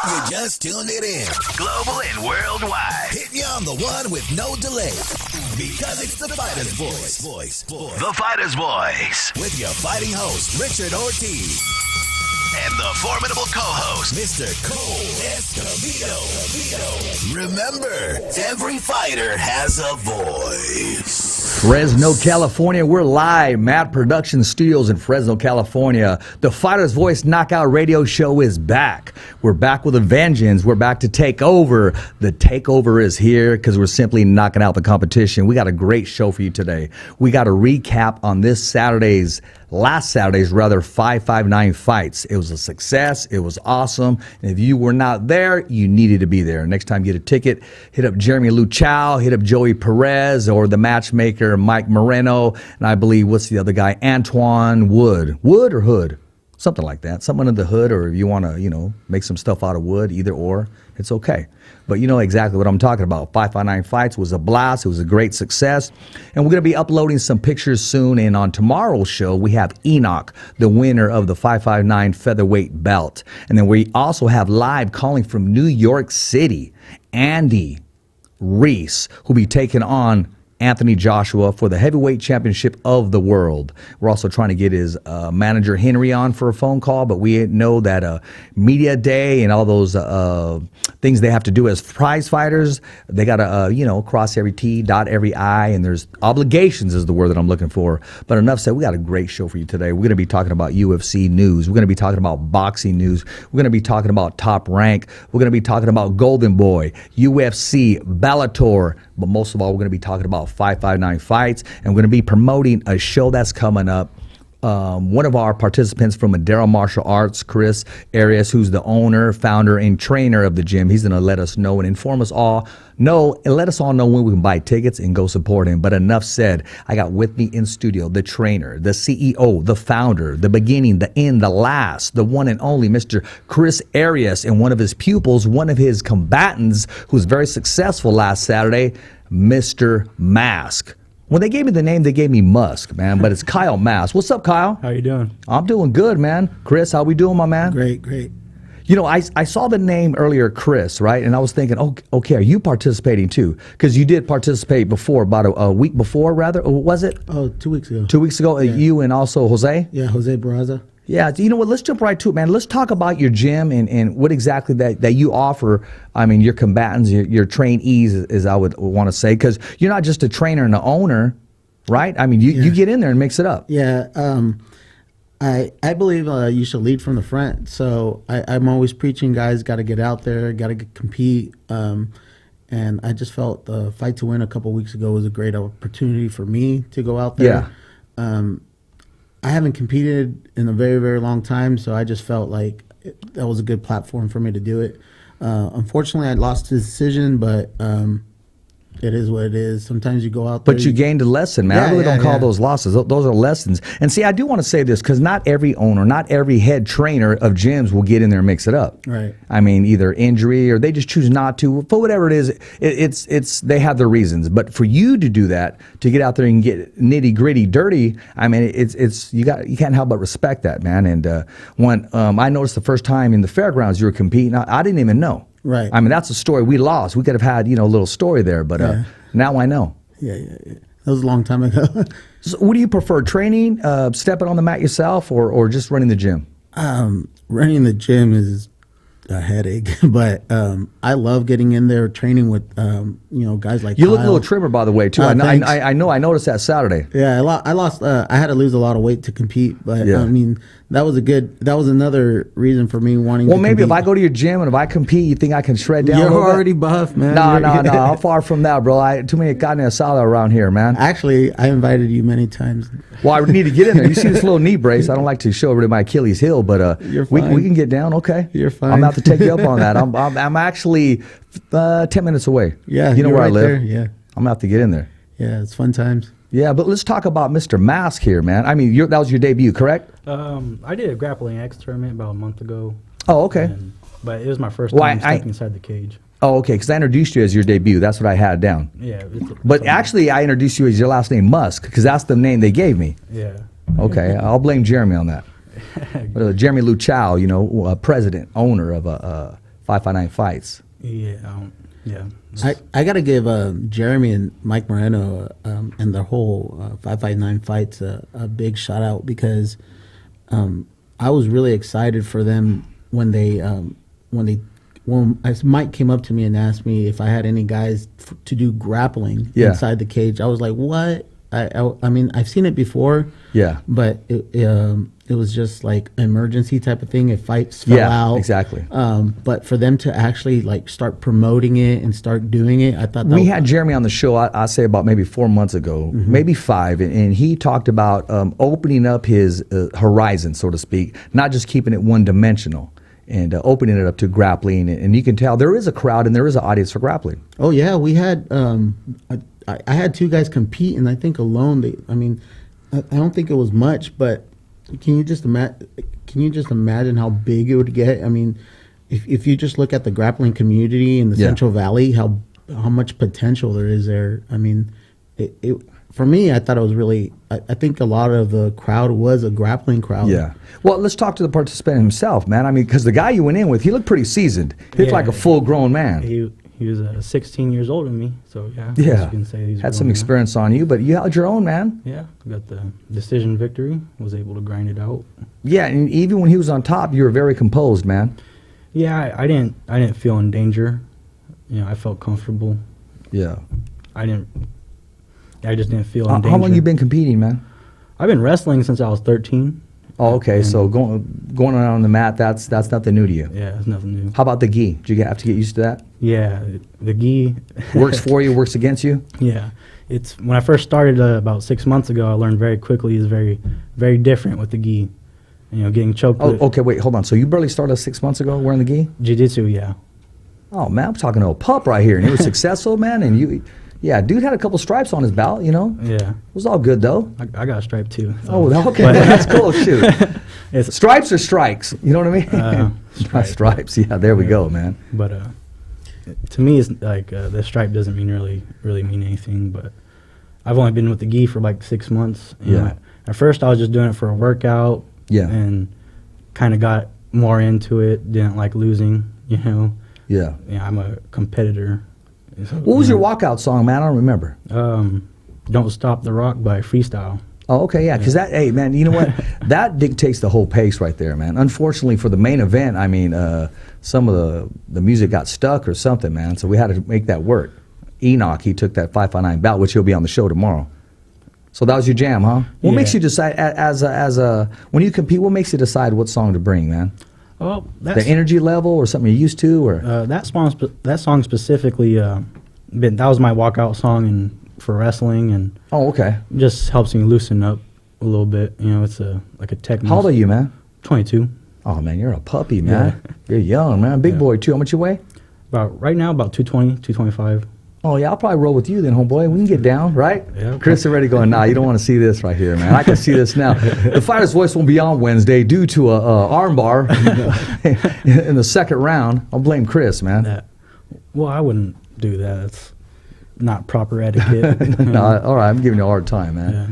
You just tuned it in. Global and worldwide. Hitting you on the one with no delay. Because it's the Fighter's Voice. The Fighter's Voice. With your fighting host, Richard Ortiz. And the formidable co-host, Mr. Cole Escobedo. Remember, every fighter has a voice. Fresno, California, we're live. Matt Production Studios in Fresno, California. The Fighter's Voice Knockout Radio Show is back. We're back with a vengeance. We're back to take over. The takeover is here because we're simply knocking out the competition. We got a great show for you today. We got a recap on last Saturday's 559 fights. It was a success. It was awesome. And if you were not there, you needed to be there. Next time you get a ticket, hit up Jeremy Luchau, hit up Joey Perez, or the matchmaker Mike Moreno, and I believe, what's the other guy? Antoine Wood. Wood or Hood? Something like that. Something in the hood, or if you want to, make some stuff out of wood, either or, it's okay. But you know exactly what I'm talking about. 559 Fights was a blast. It was a great success. And we're going to be uploading some pictures soon. And on tomorrow's show, we have Enoch, the winner of the 559 featherweight belt. And then we also have live calling from New York City, Andy Reese, who'll be taking on Anthony Joshua for the heavyweight championship of the world. We're also trying to get his manager Henry on for a phone call, but we know that media day and all those things they have to do as prize fighters, they got to, cross every T, dot every I, and there's obligations is the word that I'm looking for. But enough said, we got a great show for you today. We're going to be talking about UFC news. We're going to be talking about boxing news. We're going to be talking about Top Rank. We're going to be talking about Golden Boy, UFC, Bellator, but most of all, we're going to be talking about 559 Fights, and we're going to be promoting a show that's coming up. One of our participants from Madero Martial Arts, Chris Arias, who's the owner, founder, and trainer of the gym, he's going to let us know and inform us all. Let us all know when we can buy tickets and go support him. But enough said. I got with me in studio the trainer, the CEO, the founder, the beginning, the end, the last, the one and only Mr. Chris Arias, and one of his pupils, one of his combatants who was very successful last Saturday, Mr. Mask. When they gave me the name, they gave me Musk, man, but it's Kyle Mask. What's up, Kyle? How you doing? I'm doing good, man. Chris, how we doing, my man? Great. I saw the name earlier, Chris, right? And I was thinking, okay, are you participating too? Because you did participate before, about a week before, rather, or was it? Oh, 2 weeks ago. 2 weeks ago, Yeah. You and also Jose? Yeah, Jose Barraza. Yeah, you know what? Let's jump right to it, man. Let's talk about your gym and what exactly that you offer. I mean, your combatants, your trainees, as I would want to say, because you're not just a trainer and an owner, right? I mean, you get in there and mix it up. Yeah, I believe you should lead from the front. So I'm always preaching, guys, got to get out there, got to compete. And I just felt the Fight to Win a couple weeks ago was a great opportunity for me to go out there. Yeah. I haven't competed in a very, very long time, so I just felt like that was a good platform for me to do it. Unfortunately, I lost the decision, but it is what it is. Sometimes you go out there. But you gained a lesson, man. I really don't call those losses. Those are lessons. And see, I do want to say this, because not every owner, not every head trainer of gyms will get in there and mix it up. Right. I mean, either injury or they just choose not to. For whatever it is, it's they have their reasons. But for you to do that, to get out there and get nitty gritty, dirty, I mean, you can't help but respect that, man. And when I noticed the first time in the fairgrounds you were competing, I didn't even know. Right. I mean, that's a story we lost. We could have had, a little story there, but now I know. Yeah. That was a long time ago. So what do you prefer, training, stepping on the mat yourself, or just running the gym? Running the gym is a headache, but I love getting in there, training with guys like You Kyle. look a little trimmer, by the way, too. Thanks. I know. I noticed that Saturday. Yeah, I lost. I had to lose a lot of weight to compete, but Yeah. I mean, that was another reason for me wanting. Well, to maybe compete. if I go to your gym and if I compete, you think I can shred down? You're a little already bit? buff, man. No. I'm far from that, bro. Too many carne asada around here, man. Actually, I invited you many times. Well, I need to get in there. You see this little knee brace? I don't like to show everybody my Achilles heel, but You're we fine. can get down. Okay, You're fine. I'm about to take you up on that. I'm actually 10 minutes away. Yeah, you know you're where I right live. there, yeah. I'm gonna have to get in there. Yeah, it's fun times. Yeah, but let's talk about Mr. Mask here, man. I mean, that was your debut, correct? I did a grappling X tournament about a month ago. Oh, okay. But it was my first Well, time stepping inside the cage. Oh, okay, because I introduced you as your debut. That's what I had down. Yeah. But actually, I introduced you as your last name, Musk, because that's the name they gave me. Yeah. Okay, I'll blame Jeremy on that. Jeremy Luchau, president, owner of 559 fights. Yeah, yeah. I got to give Jeremy and Mike Moreno and the whole 559 fights a big shout out, because I was really excited for them when Mike came up to me and asked me if I had any guys to do grappling inside the cage. I was like, what? I mean, I've seen it before. Yeah. But it was just like an emergency type of thing if fights fell out. Exactly. But for them to actually like start promoting it and start doing it, I thought we had Jeremy on the show, I say about maybe 4 months ago, maybe 5, and he talked about opening up his horizon, so to speak, not just keeping it one-dimensional, and opening it up to grappling. And you can tell there is a crowd and there is an audience for grappling. Oh, yeah. We had I had 2 guys compete, and I think alone, I don't think it was much, but can you just imagine how big it would get? I mean, if you just look at the grappling community in the Central Valley, how much potential there is there. I mean, for me, I thought it was really. I think a lot of the crowd was a grappling crowd. Yeah. Well, let's talk to the participant himself, man. I mean, because the guy you went in with, he looked pretty seasoned. He looked like a full-grown man. He was 16 years older than me, so yeah. Yeah. You can say he's had some experience on you, but you held your own, man. Yeah, got the decision victory. Was able to grind it out. Yeah, and even when he was on top, you were very composed, man. Yeah, I didn't feel in danger. You know, I felt comfortable. Yeah. I just didn't feel in danger. How long you been competing, man? I've been wrestling since I was 13. Oh, okay. So going around on the mat, that's nothing new to you. Yeah, it's nothing new. How about the gi? Did you have to get used to that? Yeah, the gi works for you, works against you. Yeah, it's when I first started about 6 months ago. I learned very quickly is very, very different with the gi. You know, getting choked. Oh, okay. Wait, hold on. So you barely started 6 months ago wearing the gi? Jiu-jitsu, yeah. Oh man, I'm talking to a pup right here, and he was successful, man. And you. Yeah, dude had a couple stripes on his belt, you know? Yeah. It was all good, though. I got a stripe, too. So. Oh, okay. That's cool. Shoot. Stripes or strikes? You know what I mean? Stripes. Yeah, there we go, man. But to me, it's like the stripe doesn't really mean anything. But I've only been with the gi for like 6 months. You know, at first, I was just doing it for a workout. Yeah. And kind of got more into it. Didn't like losing, you know? Yeah. Yeah, I'm a competitor. So, what was your walkout song, man? I don't remember. Don't Stop the Rock by Freestyle. Oh, okay, yeah, because hey, man, you know what? That dictates the whole pace right there, man. Unfortunately for the main event, I mean, some of the music got stuck or something, man, so we had to make that work. Enoch, he took that 559 bout, which he'll be on the show tomorrow. So that was your jam, huh? What makes you decide, when you compete, what makes you decide what song to bring, man? Well, the energy level or something you're used to, or that song specifically, that was my walkout song for wrestling, and okay, just helps me loosen up a little bit. You know, it's like a technique. How old are you, man? 22. Oh man, you're a puppy, man. Yeah. You're young, man. Big boy too. How much you weigh? Right now, about 220, 225. Oh yeah, I'll probably roll with you then, homeboy. We can get down, right? Yeah. Chris already going, nah, you don't want to see this right here, man. I can see this now. The Fighter's Voice won't be on Wednesday due to a armbar in the second round. I'll blame Chris, man. Well, I wouldn't do that. It's not proper etiquette. No, all right, I'm giving you a hard time, man. Yeah.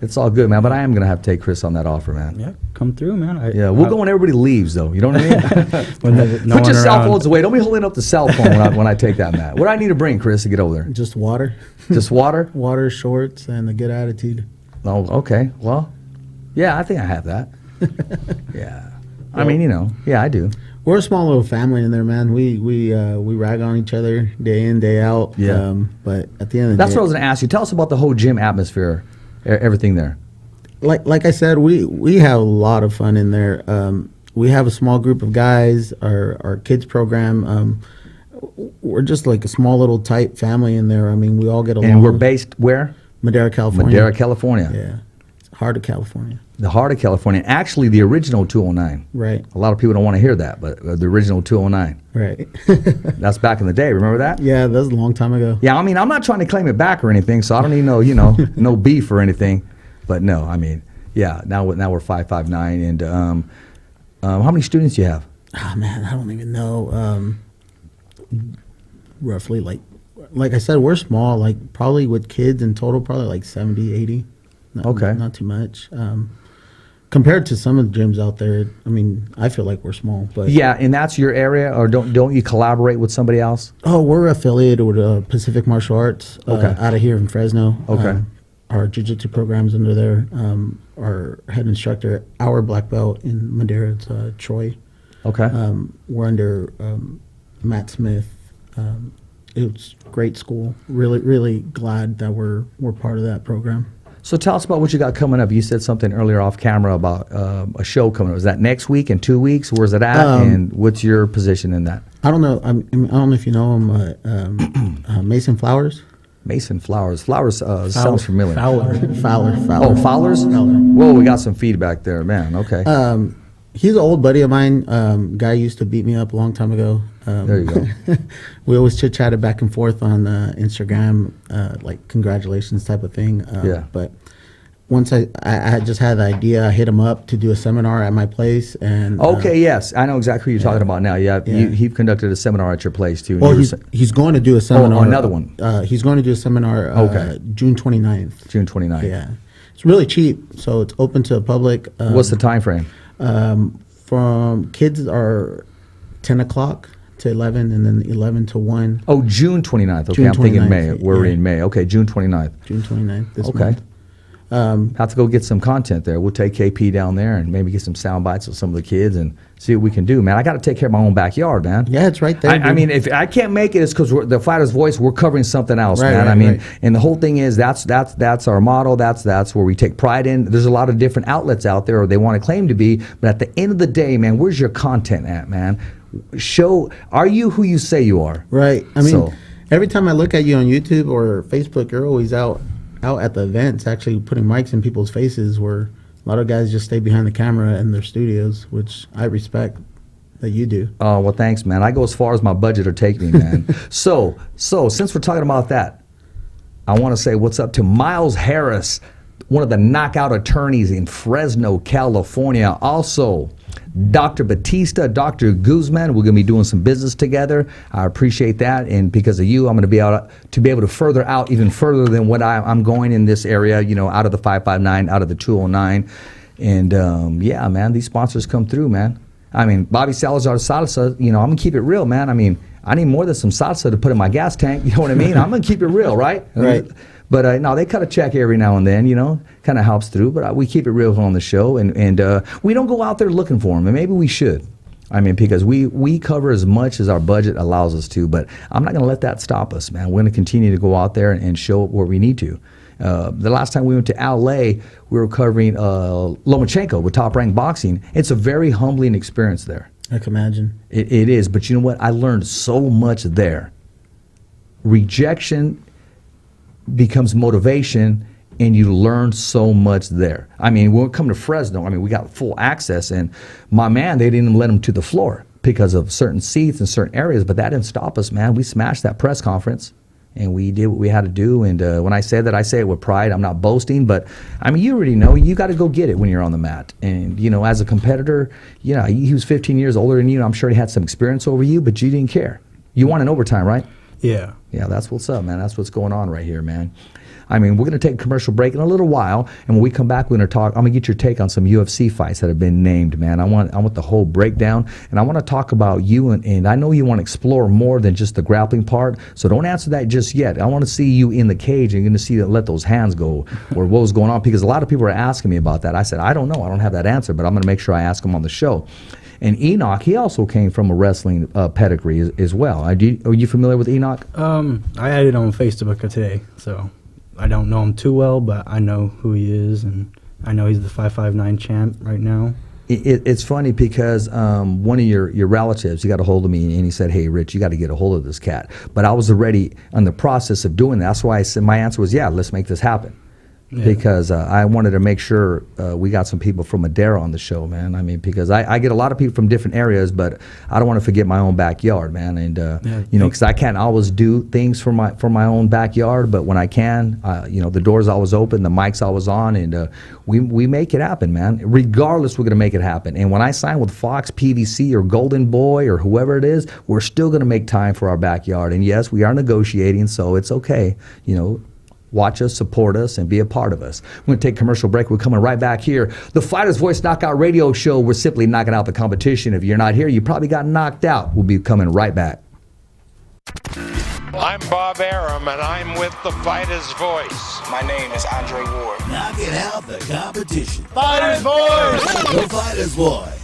It's all good, man, but I am going to have to take Chris on that offer, man. Yeah, come through, man. We'll go when everybody leaves, though. You know what I mean? No Put your cell phones away. Don't be holding up the cell phone when I take that, Matt. What do I need to bring, Chris, to get over there? Just water. Just water? Water, shorts, and a good attitude. Oh, okay. Well, yeah, I think I have that. Yeah. I mean, you know, yeah, I do. We're a small little family in there, man. We rag on each other day in, day out. Yeah. But at the end of the day, that's what I was going to ask you. Tell us about the whole gym atmosphere, everything there. Like I said, we have a lot of fun in there. We have a small group of guys. Our kids program. We're just like a small little tight family in there. I mean, we all get along. And we're based where? Madera, California. Madera, California. Yeah, it's heart of California. The heart of California. Actually, the original 209. Right. A lot of people don't want to hear that, but the original 209. Right. That's back in the day. Remember that? Yeah, that was a long time ago. Yeah, I mean, I'm not trying to claim it back or anything, so I don't need no beef or anything. But no, I mean, yeah. Now we're 559, and how many students do you have? Oh man, I don't even know. Roughly, like I said, we're small. Like probably with kids in total, probably like 70, 80. Okay. Not too much. compared to some of the gyms out there, I mean, I feel like we're small. But Yeah, and that's your area, or don't you collaborate with somebody else? oh, we're affiliated with Pacific Martial Arts Okay. out of here in Fresno. Okay. Our jiu-jitsu program's under there. Our head instructor, our black belt in Madeira, it's Troy. Okay. We're under Matt Smith. It's great school. Really, really glad that we're part of that program. So tell us about what you got coming up. You said something earlier off camera about a show coming up. Is that next week, in 2 weeks? Where's it at? And what's your position in that? I don't know. I don't know if you know him, Mason Flowers. Mason Flowers. Flowers sounds familiar. Fowler. Oh, Fowlers? Fowler. Whoa, we got some feedback there, man. Okay. He's an old buddy of mine. Guy used to beat me up a long time ago. There you go. We always chit chatted back and forth on Instagram, like congratulations type of thing. Yeah. But once I just had the idea, I hit him up to do a seminar at my place. And Okay, yes. I know exactly what you're talking about now. Yeah, Yeah. he conducted a seminar at your place, too. and well, you were he's going to do a seminar. another one. He's going to do a seminar Okay. June 29th. June 29th. Yeah. It's really cheap, so it's open to the public. What's the time frame? From kids are 10 o'clock to 11, and then 11 to 1. Oh, June 29th. Okay, June I'm thinking May. 29th, We're yeah. in May. Okay, June 29th. June 29th this Okay. month. Have to go get some content there. We'll take KP down there and maybe get some sound bites with some of the kids and see what we can do, man. I got to take care of my own backyard, man. Yeah, it's right there. I dude. mean, if I can't make it, it's because the Fighter's Voice. We're covering something else, Right, man. right, I mean, right. and the whole thing is that's our motto. That's where we take pride in. There's a lot of different outlets out there, or they want to claim to be. But at the end of the day, man, where's your content at, man? Are you who you say you are? Right. I mean, So- every time I look at you on YouTube or Facebook, you're always out at the events, actually putting mics in people's faces. Where a lot of guys just stay behind the camera in their studios, which I respect that you do. Oh, well, thanks, man. I go as far as my budget will take me, man. So since we're talking about that, I want to say what's up to Miles Harris, one of the knockout attorneys in Fresno, California. Also, Dr. Batista, Dr. Guzman, we're going to be doing some business together. I appreciate that. And because of you, I'm going to be able to further out even further than what I'm going in this area, out of the 559, out of the 209. And yeah, man, these sponsors come through, man. I mean, Bobby Salazar Salsa, I'm going to keep it real, man. I mean, I need more than some salsa to put in my gas tank. You know what I mean? I'm going to keep it real, right? Right. But no, they cut a check every now and then, kind of helps through. But we keep it real on the show, and we don't go out there looking for them, and maybe we should. I mean, because we cover as much as our budget allows us to, but I'm not going to let that stop us, man. We're going to continue to go out there and show where we need to. The last time we went to LA, we were covering Lomachenko with Top Rank Boxing. It's a very humbling experience there. I can imagine. It is, but you know what? I learned so much there. Rejection becomes motivation, and you learn so much there. I mean, when we come to Fresno, we got full access, and my man, they didn't even let him to the floor because of certain seats in certain areas, but that didn't stop us, man. We smashed that press conference, and we did what we had to do, and when I say that, I say it with pride. I'm not boasting, but, you already know, you got to go get it when you're on the mat. And, as a competitor, he was 15 years older than you, and I'm sure he had some experience over you, but you didn't care. You won in overtime, right? Yeah. Yeah, that's what's up, man. That's what's going on right here, man. We're going to take a commercial break in a little while, and when we come back, we're going to talk. I'm going to get your take on some UFC fights that have been named, man. I want the whole breakdown, and I want to talk about you, and I know you want to explore more than just the grappling part, so don't answer that just yet. I want to see you in the cage, and you're going to see let those hands go, or what was going on, because a lot of people are asking me about that. I said, I don't know. I don't have that answer, but I'm going to make sure I ask them on the show. And Enoch, he also came from a wrestling pedigree as well. Are you familiar with Enoch? I added on Facebook today, so I don't know him too well, but I know who he is, and I know he's the 559 champ right now. It's funny because one of your relatives, he got a hold of me and he said, "Hey, Rich, you got to get a hold of this cat." But I was already in the process of doing that. That's why I said my answer was, "Yeah, let's make this happen." Yeah. Because I wanted to make sure we got some people from Madeira on the show, man. Because I get a lot of people from different areas, but I don't want to forget my own backyard, man. And because I can't always do things for my own backyard, but when I can, the door's always open, the mic's always on, and we make it happen, man. Regardless, we're gonna make it happen. And when I sign with Fox, PVC, or Golden Boy, or whoever it is, we're still gonna make time for our backyard. And yes, we are negotiating, so it's okay, Watch us, support us, and be a part of us. We're going to take a commercial break. We're coming right back here. The Fighter's Voice Knockout Radio Show. We're simply knocking out the competition. If you're not here, you probably got knocked out. We'll be coming right back. I'm Bob Arum, and I'm with the Fighter's Voice. My name is Andre Ward. Knocking out the competition. Fighter's Voice! The Fighter's Voice.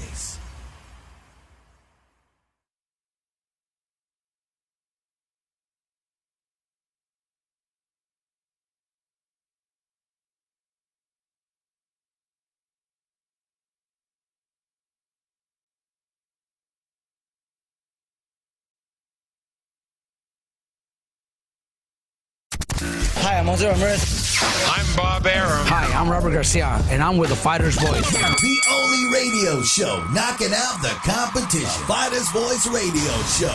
Hi, I'm Jose Ramirez. I'm Bob Arum. Hi, I'm Robert Garcia, and I'm with the Fighter's Voice. The only radio show knocking out the competition. Fighter's Voice Radio Show.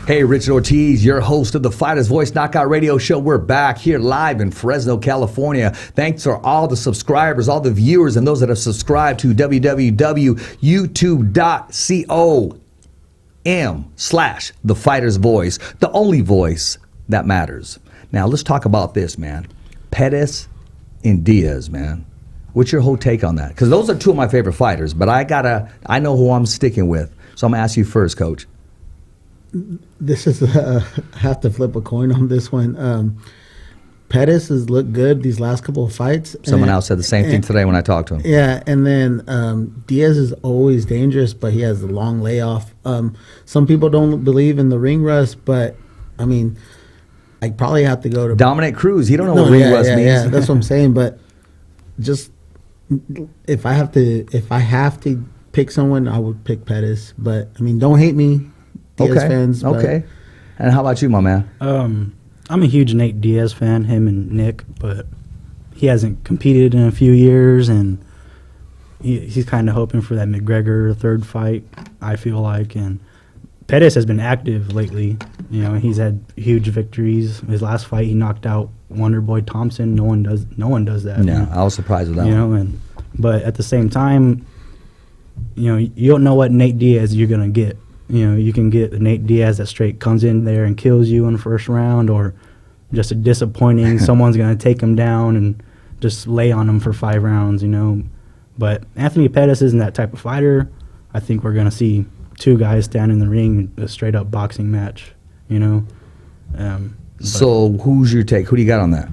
Hey, Richard Ortiz, your host of the Fighter's Voice Knockout Radio Show. We're back here live in Fresno, California. Thanks for all the subscribers, all the viewers, and those that have subscribed to www.youtube.com/The Fighter's Voice, the only voice that matters. Now, let's talk about this, man. Pettis and Diaz, man. What's your whole take on that? Because those are two of my favorite fighters, but I know who I'm sticking with. So I'm going to ask you first, Coach. This is I have to flip a coin on this one. Pettis has looked good these last couple of fights. Someone else said the same thing today when I talked to him. Yeah, and then Diaz is always dangerous, but he has a long layoff. Some people don't believe in the ring rust, but I mean, I probably have to go to Dominic Cruz. He don't know what ring rust means. Yeah, that's what I'm saying. But just if I have to pick someone, I would pick Pettis. But I mean, don't hate me, Diaz fans. Okay. And how about you, my man? I'm a huge Nate Diaz fan, him and Nick, but he hasn't competed in a few years, and he's kind of hoping for that McGregor third fight, I feel like. And Pettis has been active lately. You know, he's had huge victories. His last fight, he knocked out Wonderboy Thompson. No one does that. Yeah, I was surprised with that. You know, but at the same time, you know, you don't know what Nate Diaz you're gonna get. You know, you can get Nate Diaz that straight comes in there and kills you in the first round, or just a disappointing. Someone's gonna take him down and just lay on him for 5 rounds. You know, but Anthony Pettis isn't that type of fighter. I think we're gonna see 2 guys stand in the ring, a straight up boxing match, you know. So who's your take? Who do you got on that?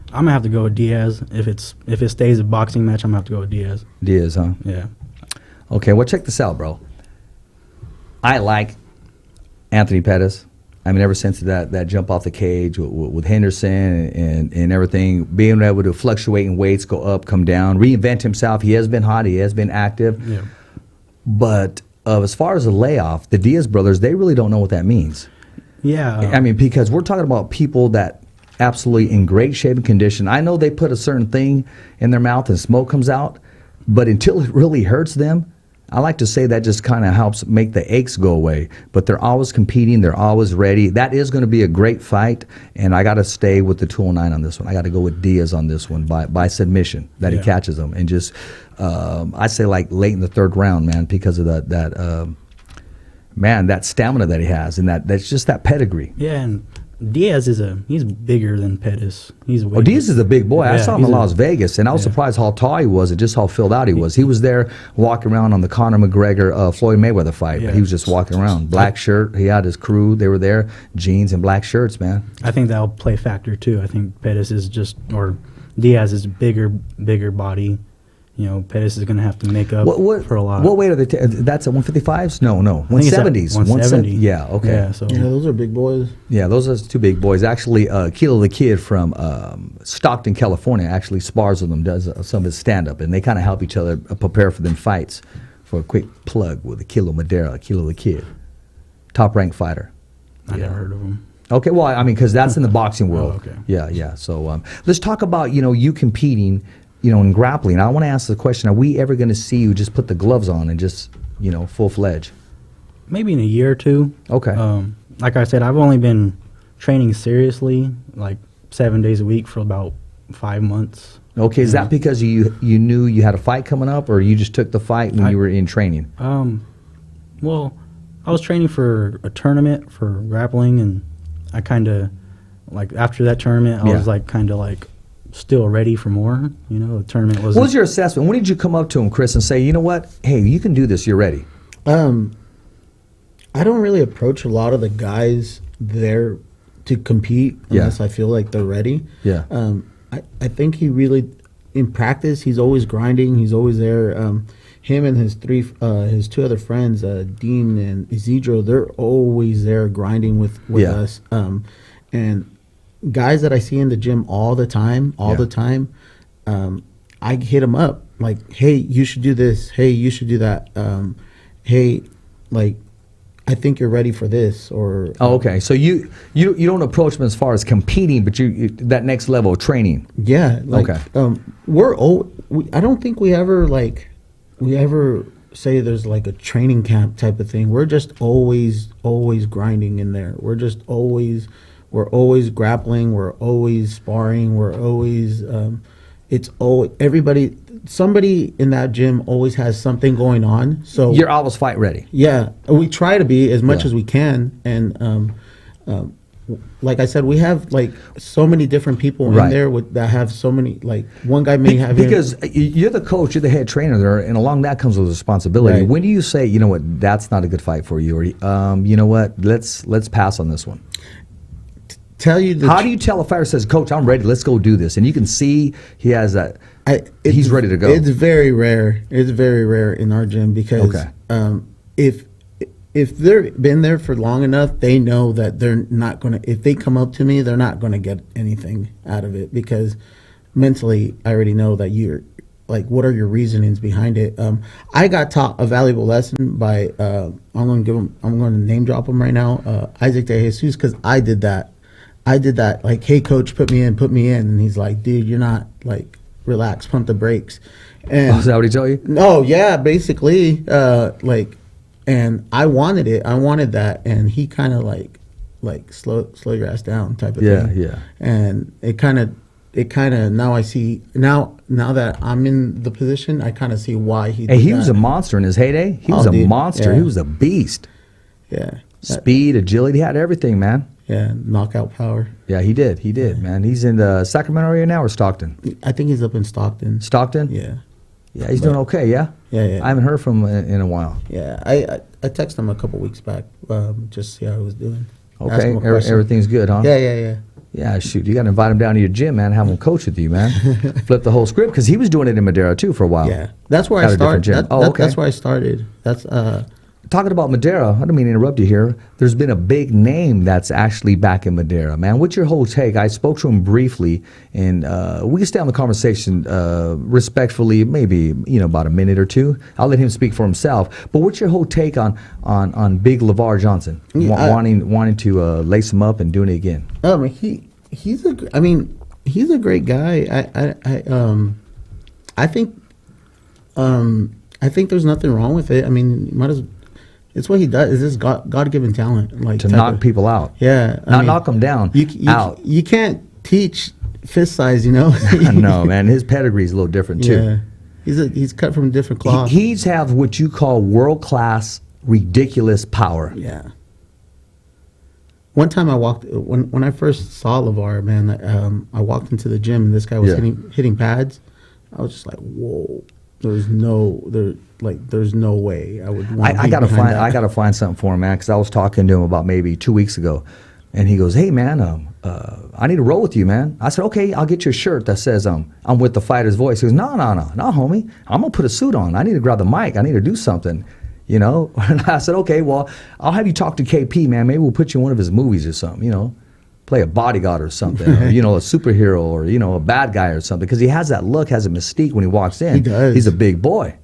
I'm gonna have to go with Diaz. If it stays a boxing match, I'm gonna have to go with Diaz. Diaz, huh? Yeah. Okay, well, check this out, bro. I like Anthony Pettis. I mean, ever since that jump off the cage with Henderson and everything, being able to fluctuate in weights, go up, come down, reinvent himself. He has been hot. He has been active. Yeah. But as far as a layoff, the Diaz brothers, they really don't know what that means. Yeah. I mean, because we're talking about people that absolutely in great shape and condition. I know they put a certain thing in their mouth and smoke comes out, but until it really hurts them, I like to say that just kind of helps make the aches go away. But they're always competing. They're always ready. That is going to be a great fight, and I got to stay with the 209 on this one. I got to go with Diaz on this one by submission, that he catches them. And just, I say like late in the 3rd round, man, because of that stamina that he has, and that's just that pedigree. Yeah, and Diaz he's bigger than Pettis. Diaz is a big boy. I saw him in Las Vegas, and I was Yeah. surprised how tall he was and just how filled out he was. He was there walking around on the Conor McGregor Floyd Mayweather fight. Yeah. But he was just walking around. Black shirt. He had his crew. They were there. Jeans and black shirts, man. I think that'll play a factor too. I think Pettis is Diaz is bigger body. You know, Pettis is going to have to make up for a lot. What weight are they? That's at 155s? No, I think it's at 170s. 170. Yeah, okay. Yeah, so Yeah, those are big boys. Yeah, those are 2 big boys. Actually, Kilo the Kid from Stockton, California, actually spars with them, does some of his stand-up, and they kind of help each other prepare for them fights. For a quick plug with the Kilo Madera, Kilo the Kid, top-ranked fighter. I never heard of him. Okay, well, I mean, because that's in the boxing world. Oh, okay. Yeah. So let's talk about, you competing, in grappling. I want to ask the question, are we ever going to see you just put the gloves on and just, full-fledged? Maybe in a year or 2. Okay. Like I said, I've only been training seriously, like 7 days a week for about 5 months. Okay, is that because you knew you had a fight coming up, or you just took the fight when you were in training? Well, I was training for a tournament for grappling, and I kind of like after that tournament, I Yeah. was like kind of like still ready for more. You know, the tournament was. What was your assessment? When did you come up to him, Chris, and say, you know what? Hey, you can do this. You're ready. I don't really approach a lot of the guys there to compete Yeah. unless I feel like they're ready. Yeah. I think he really, in practice, he's always grinding. He's always there. Him and his two other friends, Dean and Isidro, they're always there grinding with Yeah. us. And guys that I see in the gym all the time, I hit them up like, hey, you should do this. Hey, you should do that. Hey, like, I think you're ready for this. Or Oh, okay. So you don't approach them as far as competing, but you that next level of training. yeah, like, Okay. I don't think we ever say there's like a training camp type of thing. We're just always grinding in there. We're always grappling. We're always sparring. We're always somebody in that gym always has something going on. So You're always fight ready. yeah, we try to be as much Yeah. as we can, and like I said, we have like so many different people Right. in there that have so many. Like one guy may have Because you're the coach, you're the head trainer there, and along that comes with responsibility. Right. When do you say, you know what, that's not a good fight for you, or you know what, let's pass on this one? tell you the How do you tell a fighter says, Coach, I'm ready, let's go do this, and you can see he has that. He's ready to go. It's very rare. It's very rare in our gym because Okay. if they've been there for long enough, they know that they're not gonna. If they come up to me, they're not gonna get anything out of it because mentally, I already know that you're like, what are your reasonings behind it? I got taught a valuable lesson by I'm going to name drop him right now, Isaac De Jesus, because I did that. Like, hey, coach, put me in, and he's like, dude, you're not like, relax, pump the brakes. And Oh, is that what he told you? no, yeah, basically, and I wanted it. I wanted that, and he kind of like slow your ass down type of Yeah, thing. yeah. And it kind of now I see now that I'm in the position, I kind of see why he. Hey, did he was that. a monster in his heyday. He Oh, was a dude, monster. yeah. He was a beast. Yeah. Speed, agility, he had everything, man. Yeah, knockout power. Yeah, he did, man. He's in the Sacramento area now, or Stockton? I think he's up in Stockton. Stockton? Yeah. Yeah, he's doing okay, yeah? Yeah. I haven't heard from him in a while. Yeah, I texted him a couple weeks back, just to see how he was doing. Ask Okay, him a question. everything's good, huh? Yeah. Yeah, shoot, you got to invite him down to your gym, man, have him coach with you, man. Flip the whole script, because he was doing it in Madera, too, for a while. Yeah, that's where At I a different started. gym. Okay. That's where I started. That's Talking about Madera, I don't mean to interrupt you here. There's been a big name that's actually back in Madera, man. What's your whole take? I spoke to him briefly, and we can stay on the conversation respectfully, maybe about a minute or two. I'll let him speak for himself. But what's your whole take on Big LeVar Johnson wanting to lace him up and doing it again? he's a great guy. I think there's nothing wrong with it. I mean, you might as. It's what he does. It's his God-given talent, like To knock people out. Yeah, Not knock them down, out. You can't teach fist size, you know. No, man, his pedigree is a little different too. Yeah, he's cut from a different cloth. He's have what you call world-class, ridiculous power. Yeah. One time I walked when I first saw LeVar, man. I walked into the gym and this guy was hitting pads. I was just like, whoa. There's no way I would want. I gotta find something for him, man, because I was talking to him about maybe 2 weeks ago, and he goes, "Hey, man, I need to roll with you, man." I said, "Okay, I'll get you a shirt that says I'm with the Fighter's Voice." He goes, "No, homie, I'm gonna put a suit on. I need to grab the mic. I need to do something." And I said, "Okay, well, I'll have you talk to KP, man. Maybe we'll put you in one of his movies or something, play a bodyguard or something, or, a superhero, or, a bad guy or something." Because he has that look, has a mystique when he walks in. He does. He's a big boy.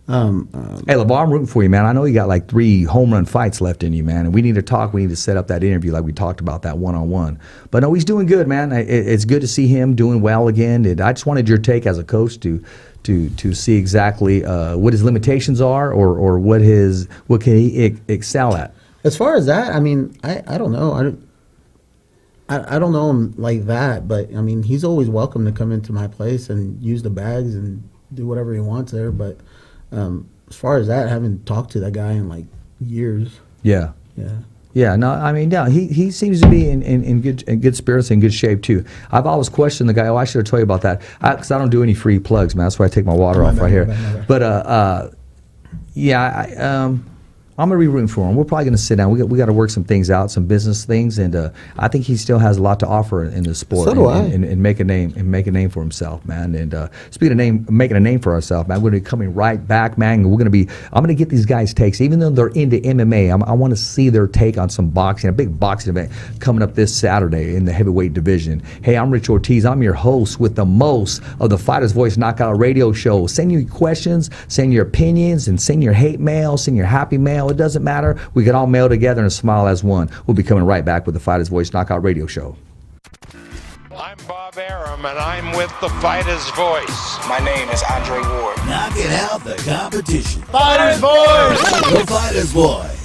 Hey, LeVar, I'm rooting for you, man. I know you got like 3 home run fights left in you, man. And we need to talk. We need to set up that interview like we talked about, that one-on-one. But no, he's doing good, man. It's good to see him doing well again. I just wanted your take as a coach to see exactly what his limitations are, or what can he excel at. As far as that, I mean, I don't know. I don't know him like that, but I mean, he's always welcome to come into my place and use the bags and do whatever he wants there. But as far as that, I haven't talked to that guy in like years. Yeah. Yeah. Yeah, no, I mean, no, he seems to be in good spirits and good shape too. I've always questioned the guy. Oh, I should have told you about that because I don't do any free plugs, man. That's why I take my water off right here. But yeah, I'm gonna be rooting for him. We're probably gonna sit down. We got to work some things out, some business things, and I think he still has a lot to offer in the sport. So do I. And make a name for himself, man. And speaking of making a name for ourselves, man, we're gonna be coming right back, man. I'm gonna get these guys' takes, even though they're into MMA. I want to see their take on some boxing, a big boxing event coming up this Saturday in the heavyweight division. Hey, I'm Rich Ortiz. I'm your host with the most of the Fighters Voice Knockout Radio Show. Send your questions, send your opinions, and send your hate mail, send your happy mail. It doesn't matter. We can all mail together and smile as one. We'll be coming right back with the Fighters Voice Knockout Radio Show. I'm Bob Arum, and I'm with the Fighter's Voice. My name is Andre Ward. Knocking out the competition. Fighter's Voice! The Fighter's Voice.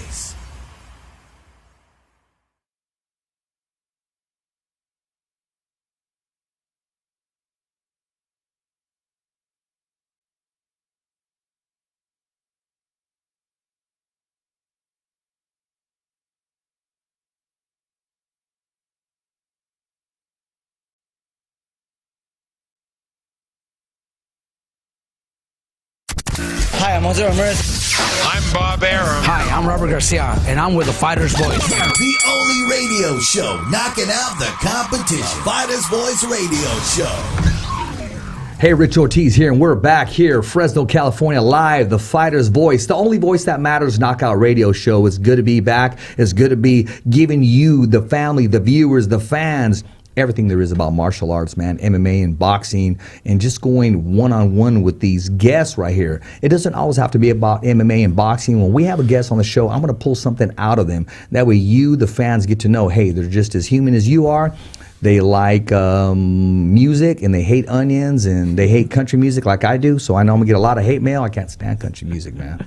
Hi, I'm Jose Ramirez. I'm Bob Arum. Hi, I'm Robert Garcia, and I'm with the Fighter's Voice. The only radio show knocking out the competition. Fighters Voice Radio Show. Hey, Rich Ortiz here, and we're back here, Fresno, California, live, the Fighter's Voice, the only voice that matters knockout radio show. It's good to be back. It's good to be giving you, the family, the viewers, the fans, everything there is about martial arts, man, MMA and boxing, and just going one-on-one with these guests right here. It doesn't always have to be about MMA and boxing. When we have a guest on the show, I'm going to pull something out of them. That way you, the fans, get to know, hey, they're just as human as you are. They like music, and they hate onions, and they hate country music like I do, so I know I'm going to get a lot of hate mail. I can't stand country music, man.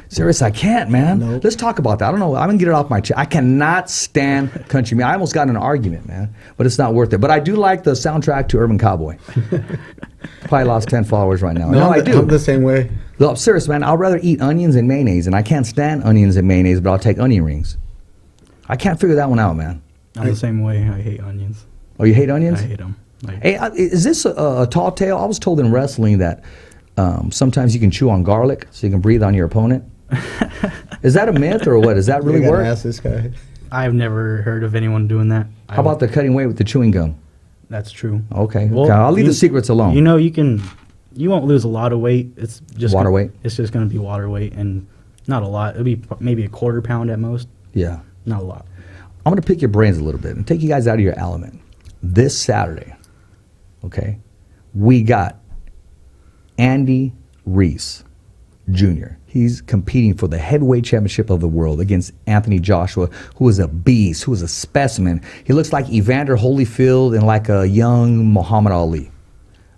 Serious, I can't, man. Nope. Let's talk about that. I don't know. I'm going to get it off my chest. I cannot stand country music. I almost got in an argument, man, but it's not worth it. But I do like the soundtrack to Urban Cowboy. Probably lost 10 followers right now. No, I do. I'm the same way. No, I'm serious, man. I'd rather eat onions and mayonnaise, and I can't stand onions and mayonnaise, but I'll take onion rings. I can't figure that one out, man. I'm the same way. I hate onions. Oh, you hate onions? I hate them. Hey, is this a tall tale? I was told in wrestling that sometimes you can chew on garlic so you can breathe on your opponent. Is that a myth or what? Does that really work? Ask this guy. I've never heard of anyone doing that. How about the cutting weight with the chewing gum? That's true. Okay, Well, okay. I'll leave the secrets alone. You know, you won't lose a lot of weight. It's just Water weight? It's just going to be water weight, and not a lot. It'll be maybe a quarter pound at most. Yeah. Not a lot. I'm going to pick your brains a little bit and take you guys out of your element. This Saturday, okay, we got Andy Reese Jr. He's competing for the heavyweight championship of the world against Anthony Joshua, who is a beast, who is a specimen. He looks like Evander Holyfield and like a young Muhammad Ali.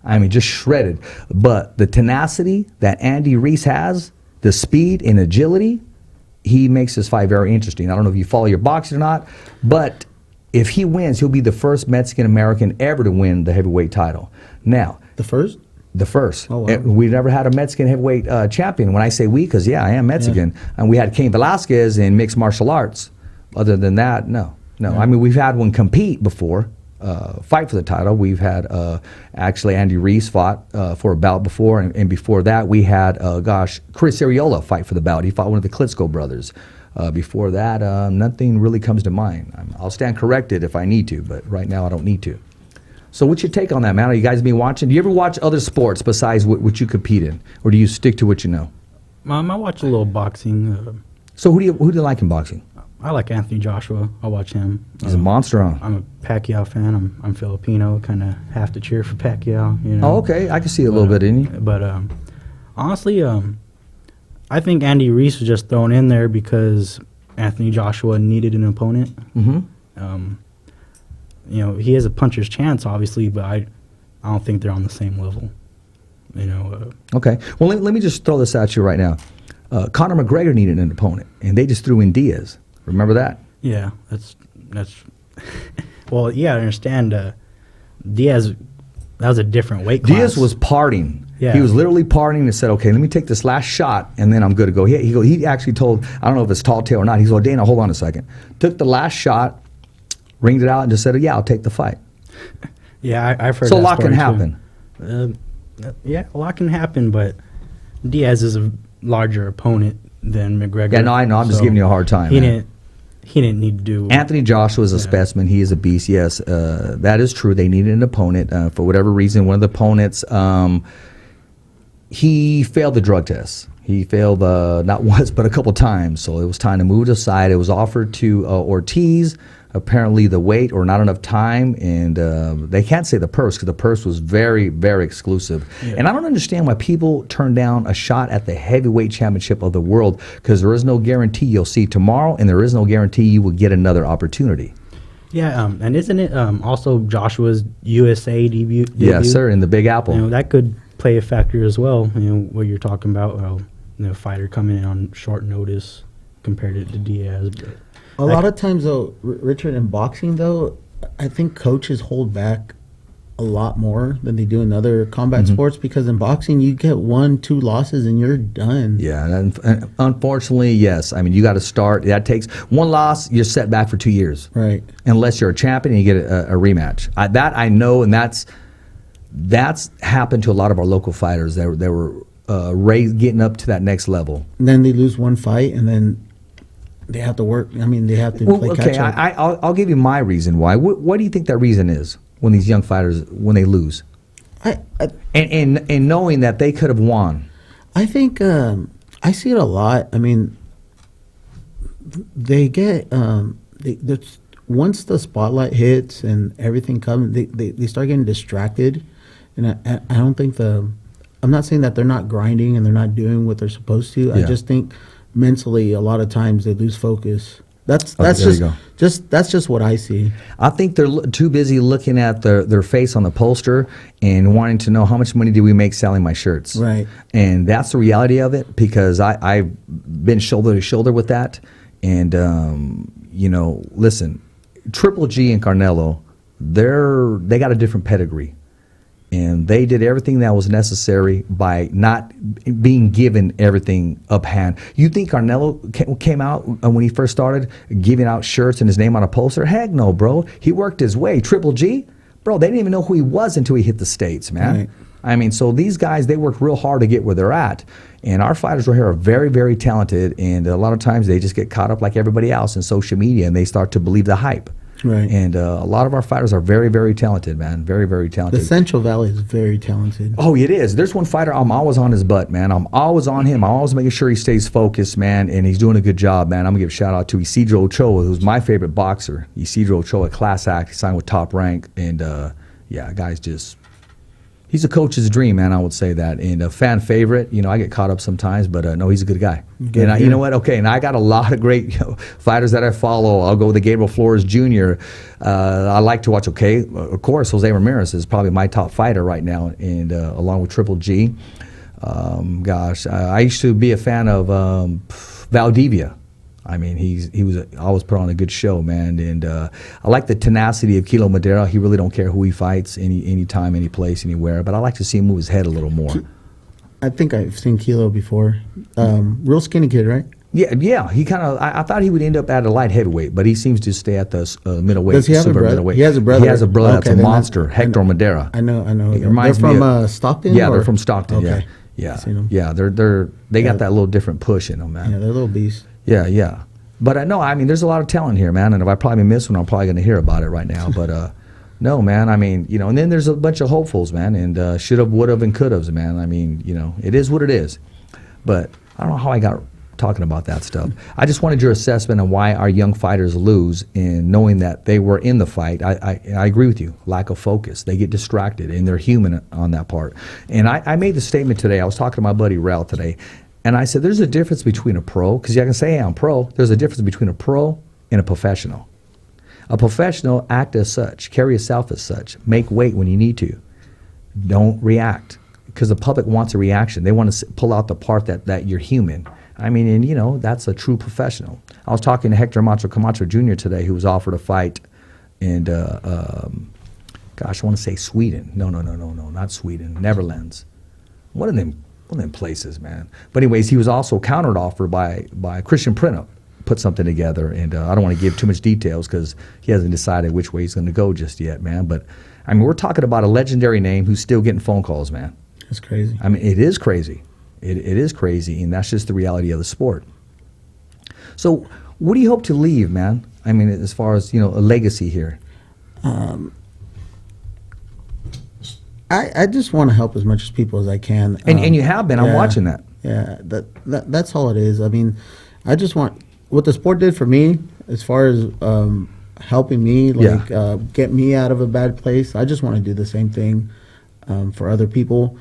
I mean, just shredded. But the tenacity that Andy Reese has, the speed and agility, he makes this fight very interesting. I don't know if you follow your boxing or not, but if he wins, he'll be the first Mexican-American ever to win the heavyweight title. Now, The first? the first. Oh, wow. We never had a Mexican heavyweight champion. When I say we, because, yeah, I am Mexican. Yeah. And we had Cain Velasquez in mixed martial arts. Other than that, no. Yeah. I mean, we've had one compete before, fight for the title. We've had, actually, Andy Reese fought for a bout before. And before that, we had, Chris Arreola fight for the bout. He fought one of the Klitschko brothers. Before that, nothing really comes to mind. I'll stand corrected if I need to, but right now I don't need to. So what's your take on that, man? Are you guys been watching? Do you ever watch other sports besides what you compete in? Or do you stick to what you know? I watch a little boxing. So who do you like in boxing? I like Anthony Joshua. I watch him. He's a monster, huh? I'm a Pacquiao fan. I'm Filipino. Kind of have to cheer for Pacquiao. You know? Oh, okay. I can see a little bit in you. But honestly, I think Andy Reese was just thrown in there because Anthony Joshua needed an opponent. Mm-hmm. You know, he has a puncher's chance, obviously, but I don't think they're on the same level. You know. Okay. Well, let me just throw this at you right now. Conor McGregor needed an opponent, and they just threw in Diaz. Remember that? Yeah, that's. Well, yeah, I understand. Diaz a different weight class. Diaz was partying. Yeah. He was literally partying and said, okay, let me take this last shot, and then I'm good to go. He actually told, I don't know if it's tall tale or not, he's like, Dana, hold on a second. Took the last shot, ringed it out, and just said, yeah, I'll take the fight. Yeah, I've heard So that a lot can story, happen. too. Yeah, a lot can happen, but Diaz is a larger opponent than McGregor. Yeah, no, I know. I'm just giving you a hard time, He man. didn't need to do. Anthony Joshua is a specimen. He is a beast. Yes, that is true. They needed an opponent. For whatever reason, one of the opponents, he failed the drug test. He failed not once, but a couple times. So it was time to move it aside. It was offered to Ortiz. Apparently the weight or not enough time, and they can't say the purse because the purse was very, very exclusive. Yeah. And I don't understand why people turn down a shot at the heavyweight championship of the world, because there is no guarantee you'll see tomorrow, and there is no guarantee you will get another opportunity. Yeah, and isn't it also Joshua's USA debut? Yes, sir, in the Big Apple. You know, that could play a factor as well. You know, what you're talking about, fighter coming in on short notice compared to Diaz. But a lot of times, though, Richard, in boxing, though, I think coaches hold back a lot more than they do in other combat sports, because in boxing, you get 1-2 losses and you're done. Yeah, and unfortunately, yes. I mean, you got to start. That takes one loss, you're set back for 2 years. Right. Unless you're a champion and you get a rematch. That I know, and that's happened to a lot of our local fighters that were raised, getting up to that next level. And then they lose one fight, and then they have to work. I mean, they have to play catch up. I'll give you my reason why. What do you think that reason is when these young fighters, when they lose? And knowing that they could have won. I think I see it a lot. I mean, they get once the spotlight hits and everything comes, they start getting distracted. And I don't think I'm not saying that they're not grinding and they're not doing what they're supposed to. Yeah. I just think mentally, a lot of times they lose focus. That's just what I see. I think they're too busy looking at their face on the poster and wanting to know how much money do we make selling my shirts. Right. And that's the reality of it, because I've been shoulder to shoulder with that. And listen, Triple G and Canelo, they got a different pedigree. And they did everything that was necessary by not being given everything up hand. You think Canelo came out when he first started giving out shirts and his name on a poster? Heck no, bro. He worked his way. Triple G, bro, they didn't even know who he was until he hit the States, man. Right. I mean, so these guys, they worked real hard to get where they're at. And our fighters right here are very, very talented. And a lot of times they just get caught up like everybody else in social media, and they start to believe the hype. Right. And a lot of our fighters are very, very talented, man. Very, very talented. The Central Valley is very talented. Oh, it is. There's one fighter, I'm always on his butt, man. I'm always on him. I'm always making sure he stays focused, man, and he's doing a good job, man. I'm going to give a shout-out to Isidro Ochoa, who's my favorite boxer. Isidro Ochoa, class act. He signed with Top Rank. And, guy's just... He's a coach's dream, man, I would say that. And a fan favorite. I get caught up sometimes, but no, he's a good guy. Good, and you know what? Okay, and I got a lot of great fighters that I follow. I'll go with the Gabriel Flores Jr. I like to watch, of course, Jose Ramirez is probably my top fighter right now, and along with Triple G. I used to be a fan of Valdivia. I mean, he was always put on a good show, man. And I like the tenacity of Kilo Madera. He really don't care who he fights, any time, any place, anywhere. But I like to see him move his head a little more. I think I've seen Kilo before. Real skinny kid, right? Yeah. He kind of. I thought he would end up at a light heavyweight, but he seems to stay at the middleweight. Does he have a brother? Middleweight. He has a brother. He has a brother Okay, that's a monster, Hector Madera. I know. They're from Stockton. Yeah, they're from Stockton. Okay. Yeah. Seen them. Yeah. They got that little different push in them, man. Yeah, they're little beasts. Yeah. But no, I mean, there's a lot of talent here, man. And if I probably miss one, I'm probably going to hear about it right now. But no, man. I mean, and then there's a bunch of hopefuls, man, and should have, would have, and could have, man. I mean, it is what it is. But I don't know how I got talking about that stuff. I just wanted your assessment on why our young fighters lose, and knowing that they were in the fight. I agree with you. Lack of focus. They get distracted, and they're human on that part. And I made the statement today. I was talking to my buddy Rel today. And I said, there's a difference between a pro, because I can say, hey, I'm pro. There's a difference between a pro and a professional. A professional, act as such, carry yourself as such, make weight when you need to. Don't react, because the public wants a reaction. They want to pull out the part that you're human. I mean, and that's a true professional. I was talking to Hector Macho Camacho Jr. today, who was offered a fight, and gosh, I want to say Sweden. No, not Sweden. Netherlands. One of them places, man. But anyways, he was also countered offered by Christian Printup. Put something together, and I don't want to give too much details because he hasn't decided which way he's going to go just yet, man. But I mean, we're talking about a legendary name who's still getting phone calls, man. That's crazy. I mean, it is crazy. It is crazy, and that's just the reality of the sport. So, what do you hope to leave, man? I mean, as far as, a legacy here. I just want to help as much as people as I can. And you have been. I'm watching that. Yeah, that's all it is. I mean, I just want what the sport did for me as far as helping me, get me out of a bad place. I just want to do the same thing for other people.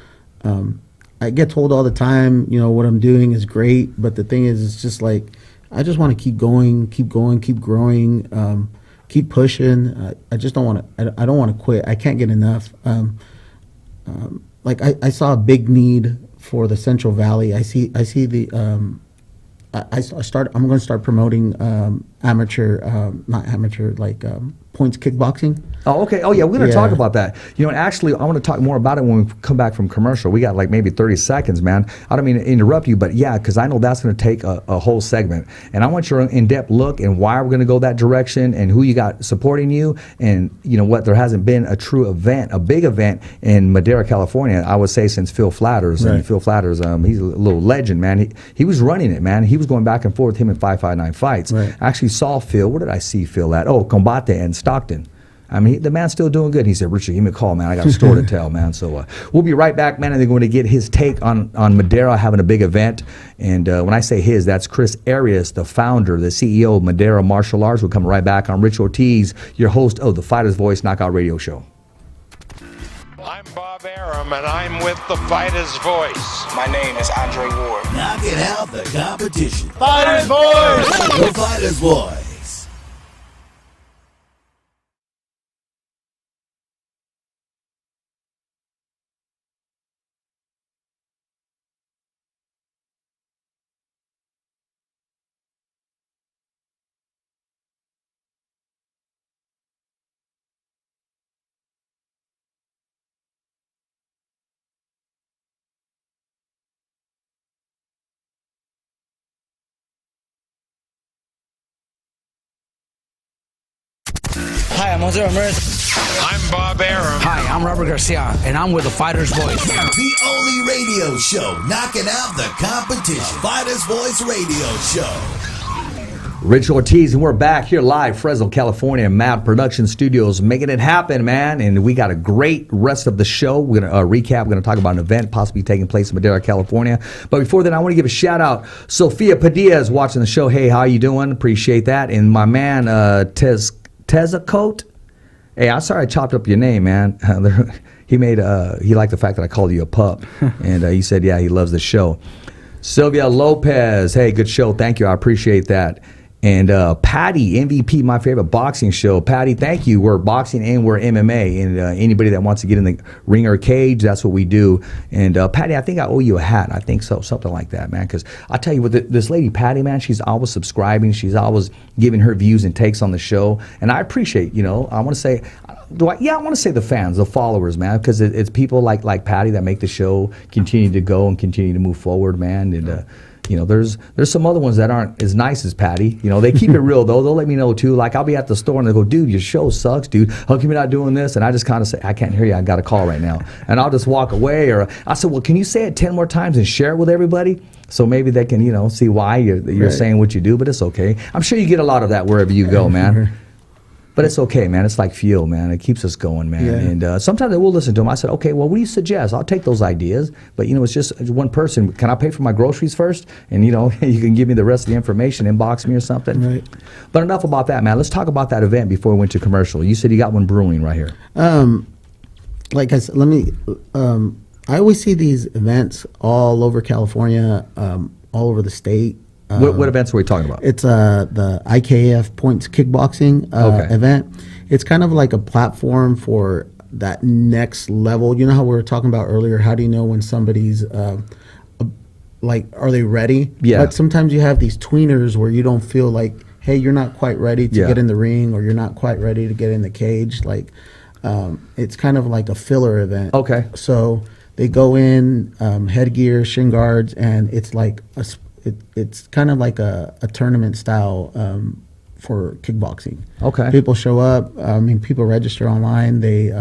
I get told all the time, what I'm doing is great, but the thing is, it's just like I just want to keep going, keep growing, keep pushing. I just don't want to. I don't want to quit. I can't get enough. I saw a big need for the Central Valley. I see the. I'm going to start promoting points kickboxing. Oh, okay. Oh, yeah, we're going to talk about that. And actually, I want to talk more about it when we come back from commercial. We got like maybe 30 seconds, man. I don't mean to interrupt you, but yeah, because I know that's going to take a whole segment. And I want your in-depth look and why we're going to go that direction and who you got supporting you. And what, there hasn't been a true event, a big event in Madera, California, I would say, since Phil Flatters. Right. And Phil Flatters, he's a little legend, man. He was running it, man. He was going back and forth, him in 559 fights. Right. I actually saw Phil. Where did I see Phil at? Oh, Combate in Stockton. I mean, the man's still doing good. He said, Richard, give me a call, man. I got a story to tell, man. So we'll be right back, man, and they're going to get his take on Madera having a big event. And when I say his, that's Chris Arias, the founder, the CEO of Madera Martial Arts. We'll come right back on Rich Ortiz, your host of the Fighter's Voice Knockout Radio Show. I'm Bob Arum, and I'm with the Fighter's Voice. My name is Andre Ward. Knocking out the competition. Fighter's Voice! The Fighter's Voice. Hi, I'm Jose Ramirez. I'm Bob Arum. Hi, I'm Robert Garcia, and I'm with the Fighter's Voice. The only radio show knocking out the competition. Fighter's Voice Radio Show. Rich Ortiz, and we're back here live, Fresno, California, Mad Production Studios, making it happen, man. And we got a great rest of the show. We're going to recap. We're going to talk about an event possibly taking place in Madera, California. But before that, I want to give a shout out. Sophia Padilla is watching the show. Hey, how you doing? Appreciate that. And my man, Tezacote. Hey, I'm sorry I chopped up your name, man. He liked the fact that I called you a pup. And he said, yeah, he loves the show. Sylvia Lopez, hey, good show. Thank you. I appreciate that. And Patty, MVP, my favorite boxing show. Patty, thank you. We're boxing and we're MMA. And anybody that wants to get in the ring or cage, that's what we do. And Patty, I think I owe you a hat. I think so, something like that, man. Because I tell you what, this lady, Patty, man, she's always subscribing. She's always giving her views and takes on the show. And I appreciate, I want to say, I want to say the fans, the followers, man. Because it's people like Patty that make the show continue to go and continue to move forward, man. And there's some other ones that aren't as nice as Patty. They keep it real, though. They'll let me know, too. Like, I'll be at the store, and they'll go, dude, your show sucks, dude. How come you're not doing this? And I just kind of say, I can't hear you. I got a call right now. And I'll just walk away. Or I said, well, can you say it 10 more times and share it with everybody? So maybe they can, see why you're right. Saying what you do, but it's okay. I'm sure you get a lot of that wherever you go, man. But it's okay, man. It's like fuel, man. It keeps us going, man. Yeah. And sometimes I will listen to them. I said, okay, well, what do you suggest? I'll take those ideas. But, it's just one person. Can I pay for my groceries first? And, you can give me the rest of the information, inbox me or something. Right. But enough about that, man. Let's talk about that event before we went to commercial. You said you got one brewing right here. Like I said, I always see these events all over California, all over the state. What events are we talking about? It's the IKF Points Kickboxing event. It's kind of like a platform for that next level. You know how we were talking about earlier, how do you know when somebody's are they ready? Yeah. But sometimes you have these tweeners where you don't feel like, hey, you're not quite ready to get in the ring, or you're not quite ready to get in the cage. It's kind of like a filler event. Okay. So they go in, headgear, shin guards, and it's like it's kind of like a tournament style for kickboxing. Okay. People show up. I mean, people register online. They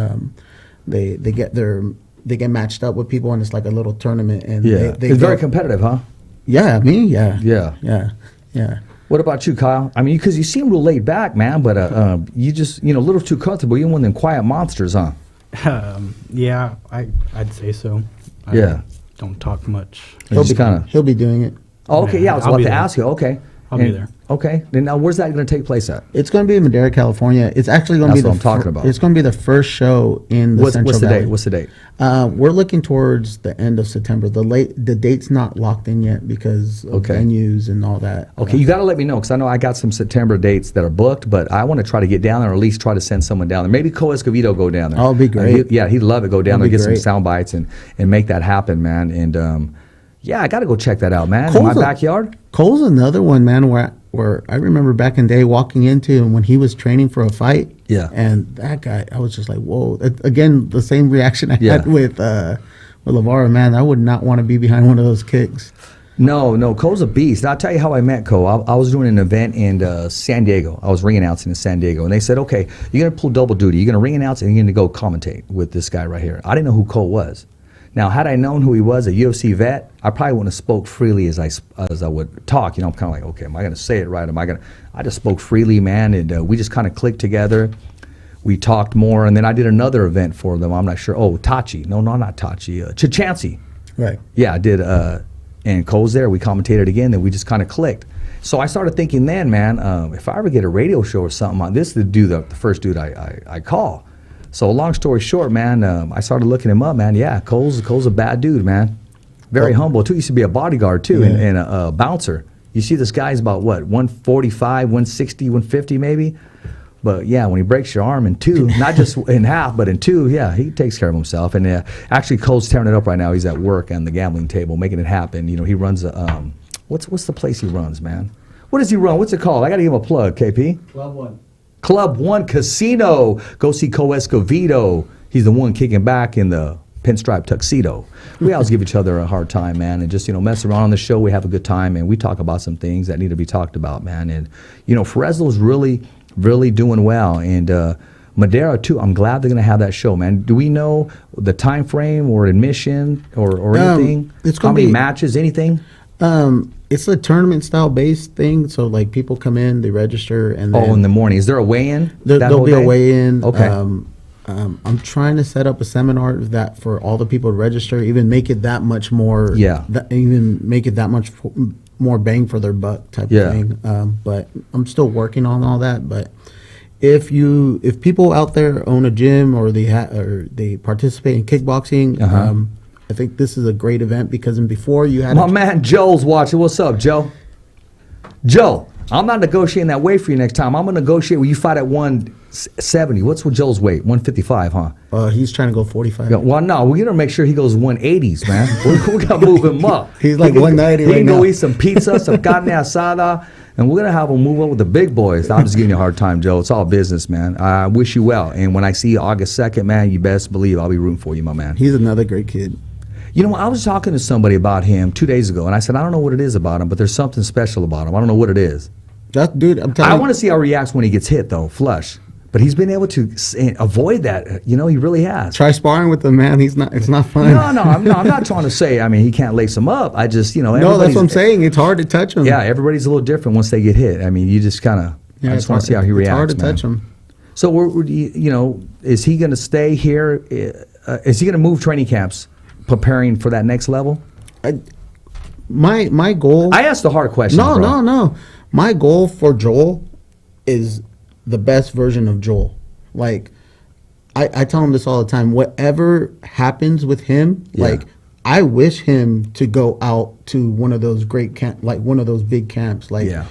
get matched up with people, and it's like a little tournament. And Yeah. they It's go- very competitive, huh? Yeah, me, yeah, Yeah. yeah. What about you, Kyle? I mean, because you seem real laid back, man, but you just, a little too comfortable. You're one of them quiet monsters, huh? Yeah, I'd say so. I Yeah. don't talk much. Just kind of. He'll be doing it. Oh, okay, yeah, I was I'll about be to there. ask you. Okay. I'll be there. Okay. Then now, where's that going to take place at? It's going to be in Madera, California. It's actually going to be That's what I'm talking about. It's going to be the first show in the Central What's the Valley. date? What's the date? We're looking towards the end of September. The date's not locked in yet because of Okay. venues and all that. Okay, you got to let me know because I know I got some September dates that are booked, but I want to try to get down there or at least try to send someone down there. Maybe Co Escovedo go down there. Oh, it'd be great. He'd love it. Go down That'd there, be get some great. sound bites and make that happen, man. And yeah, I got to go check that out, man. In Cole's my a- backyard. Cole's another one, man, where I remember back in the day walking into him when he was training for a fight. Yeah. And that guy, I was just like, whoa. Again, the same reaction I Yeah. had with LeVar, man. I would not want to be behind one of those kicks. No, Cole's a beast. And I'll tell you how I met Cole. I was doing an event in San Diego. I was ring announcing in San Diego. And they said, okay, you're going to pull double duty. You're going to ring announce and you're going to go commentate with this guy right here. I didn't know who Cole was. Now, had I known who he was, a UFC vet, I probably wouldn't have spoke freely as I would talk. I'm kind of like, okay, am I going to say it right? I just spoke freely, man, and we just kind of clicked together. We talked more, and then I did another event for them. I'm not sure. Oh, Tachi. No, not Tachi. Chichansi. Right. Yeah, I did. And Cole's there. We commentated again. Then we just kind of clicked. So I started thinking then, man, if I ever get a radio show or something, this is the first dude I call. So long story short, man, I started looking him up, man. Yeah, Cole's a bad dude, man. Very humble, too. Used to be a bodyguard, too, Yeah. and a bouncer. You see this guy's about, what, 145, 160, 150 maybe? But, yeah, when he breaks your arm in two, not just in half, but in two, yeah, he takes care of himself. And actually, Cole's tearing it up right now. He's at work on the gambling table, making it happen. He runs a, what's the place he runs, man? What does he run? What's it called? I got to give him a plug, KP. Club One Casino. Go see Co Escovedo. He's the one kicking back in the pinstripe tuxedo. We always give each other a hard time, man, and just mess around on the show. We have a good time, and we talk about some things that need to be talked about, man. And Fresno's really, really doing well, and Madera too. I'm glad they're going to have that show, man. Do we know the time frame or admission or anything? It's How gonna many be- matches? Anything? It's a tournament style based thing. So like people come in, they register, and then In the morning. Is there a weigh-in? there'll whole be a day? weigh-in. Okay. I'm trying to set up a seminar that for all the people to register, even make it that much more. Yeah. Even make it that much more bang for their buck type Yeah. of thing. But I'm still working on all that. But if people out there own a gym or they participate in kickboxing, I think this is a great event because before you had My man Joe's watching. What's up, Joe? Joe, I'm not negotiating that weight for you next time. I'm going to negotiate where you fight at 170. What's with Joe's weight? 155, huh? he's trying to go 45. Yeah, well, no, we're going to make sure he goes 180s, man. we got to move him up. He's like 190 He right can go now. eat some pizza, some carne asada, and we're going to have him move up with the big boys. I'm just giving you a hard time, Joe. It's all business, man. I wish you well. And when I see you August 2nd, man, you best believe I'll be rooting for you, my man. He's another great kid. I was talking to somebody about him 2 days ago, and I said, I don't know what it is about him, but there's something special about him. I don't know what it is. Dude, I'm telling I you. want to see how he reacts when he gets hit, though, flush. But he's been able to avoid that. He really has. Try sparring with him, man. It's not fun. No, I'm not trying to say, he can't lace him up. I just, No, that's everybody's- what I'm saying. It's hard to touch him. Yeah, everybody's a little different once they get hit. You just kind of, I just want to see how he reacts, It's hard to man. touch him. So, is he going to stay here? Is he going to move training camps, preparing for that next level? My goal. I asked the hard question. No. My goal for Joel is the best version of Joel. Like, I tell him this all the time. Whatever happens with him, Yeah. like, I wish him to go out to one of those great like one of those big camps. Like, Yeah.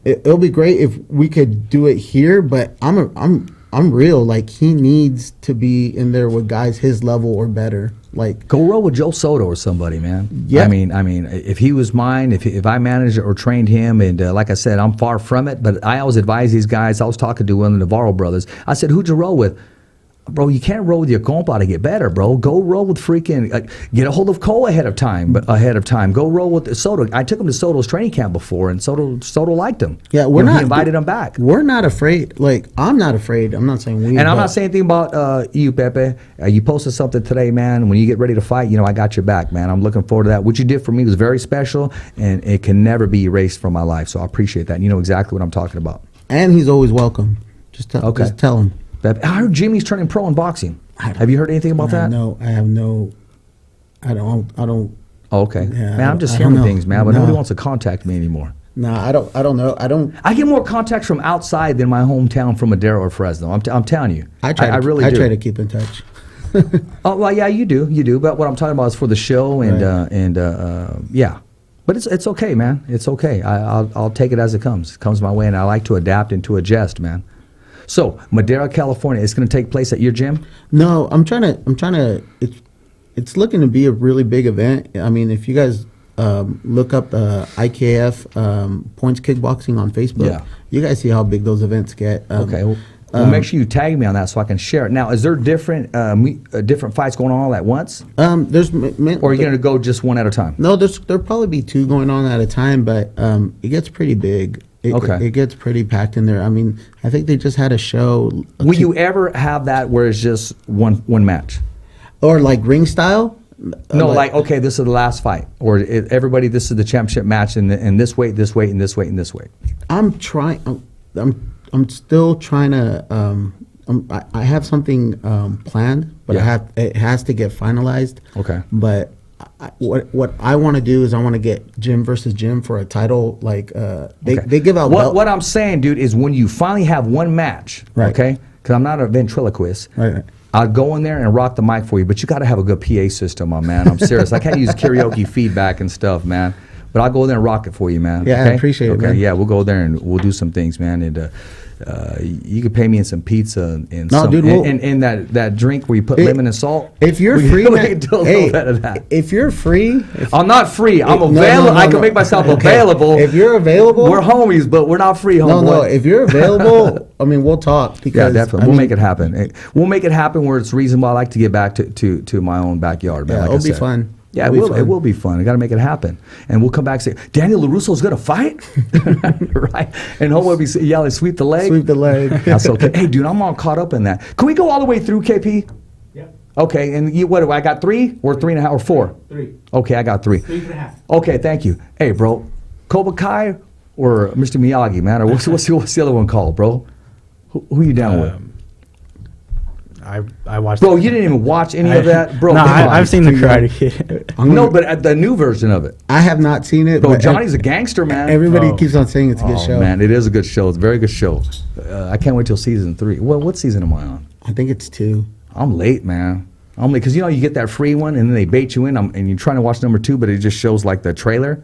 it'll be great if we could do it here. But I'm real. Like, he needs to be in there with guys his level or better. Like, Go roll with Joe Soto or somebody, man. Yeah. I mean, if he was mine, if I managed or trained him, and like I said, I'm far from it, but I always advise these guys. I was talking to one of the Navarro brothers. I said, who'd you roll with? Bro, you can't roll with your compa to get better, bro. Go roll with freaking, get a hold of Cole ahead of time. Go roll with Soto. I took him to Soto's training camp before, and Soto liked him. Yeah, he invited him back. We're not afraid. Like, I'm not afraid. I'm not saying we. And I'm not saying anything about you, Pepe. You posted something today, man. When you get ready to fight, I got your back, man. I'm looking forward to that. What you did for me was very special, and it can never be erased from my life. So I appreciate that. And you know exactly what I'm talking about. And he's always welcome. Just tell him. I heard Jimmy's turning pro in boxing. Have you heard anything about that? No, I have no. I don't. Oh, okay. Yeah, man, I'm just hearing things, man, but nobody wants to contact me anymore. No, I don't know. I get more contacts from outside than my hometown from Madera or Fresno. I'm telling you. I really do. try to keep in touch. Oh, well, yeah, you do. But what I'm talking about is for the show and yeah. But it's okay, man. It's okay. I'll take it as it comes. It comes my way, and I like to adapt and to adjust, man. So Madera, California, it's going to take place at your gym? No, I'm trying to. It's looking to be a really big event. I mean, if you guys look up IKF Points Kickboxing on Facebook, you guys see how big those events get. Okay. Well, make sure you tag me on that so I can share it. Now, is there different fights going on all at once? Or are you going to go just one at a time? No, there'll probably be two going on at a time, but it gets pretty big. It gets pretty packed in there. I mean, I think they just had a show. Will you ever have that where it's just one match? Or like ring style? No, okay, this is the last fight. Or everybody, this is the championship match in this weight, this weight, and this weight, and this weight. I'm still trying to. I have something planned, but it has to get finalized. Okay. But what I want to do is I want to get Gym versus Gym for a title. Like they give out. What I'm saying, dude, is when you finally have one match, okay? Because I'm not a ventriloquist. Right. I'll go in there and rock the mic for you, but you got to have a good PA system, my man. I'm serious. I can't use karaoke feedback and stuff, man. But I'll go there and rock it for you, man. Yeah, okay? I appreciate it, man. Yeah, we'll go there and we'll do some things, man. And you could pay me in some pizza and that drink where you put lemon and salt. If you're free, if you're free, I'm not free. I'm available. I can make myself available. If you're available, we're homies, but we're not free, homeboy. No. If you're available, I mean, we'll talk. Because, yeah, definitely. We'll make it happen. We'll make it happen where it's reasonable. I like to get back to my own backyard, man. Yeah, like it'll be fun. Yeah, it will be fun. I got to make it happen. And we'll come back and say, Daniel LaRusso's going to fight? Right? And homeboy will be yelling, sweep the leg. Sweep the leg. That's okay. Hey, dude, I'm all caught up in that. Can we go all the way through, KP? Yeah. Okay, and what do I got 3 or 3.5 or 4? 3. Okay, I got 3. 3.5. Okay, thank you. Hey, bro, Cobra Kai or Mr. Miyagi, man? Or what's the other one called, bro? Who you down with? I watched. Bro, you didn't even watch any of that, bro. No, I've seen the Karate Kid. No, but the new version of it. I have not seen it. Bro, Johnny's a gangster, man. Everybody keeps on saying it's a good show. Man, it is a good show. It's a very good show. I can't wait till season 3. What season am I on? I think it's 2. I'm late, man. I'm late because you get that free one and then they bait you in, and you're trying to watch number 2, but it just shows like the trailer.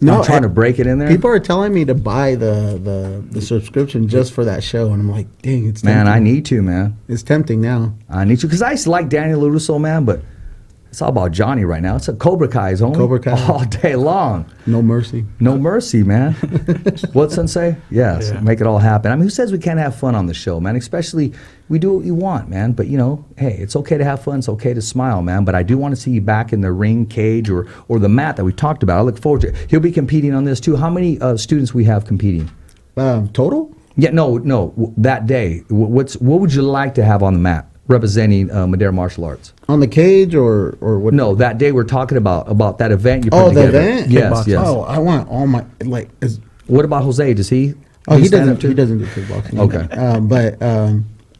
No, I'm trying to break it in there. People are telling me to buy the subscription just for that show, and I'm like, dang, it's tempting. Man, I need to, man. It's tempting now. I need to, because I used to like Daniel LaRusso, man, but it's all about Johnny right now. It's a Cobra Kai's only. Cobra Kai. All day long. No mercy. No mercy, man. What, Sensei? Yes, make it all happen. I mean, who says we can't have fun on the show, man? Especially, we do what you want, man. But, hey, it's okay to have fun. It's okay to smile, man. But I do want to see you back in the ring, cage, or the mat that we talked about. I look forward to it. He'll be competing on this, too. How many students we have competing? Total? Yeah, no. That day, what would you like to have on the mat representing Madera Martial Arts? On the cage or what? No, that day we're talking about that event you're putting together. Oh, the event? Yes. Oh, I want all my, what about Jose? Does he? He doesn't do kickboxing. Okay. But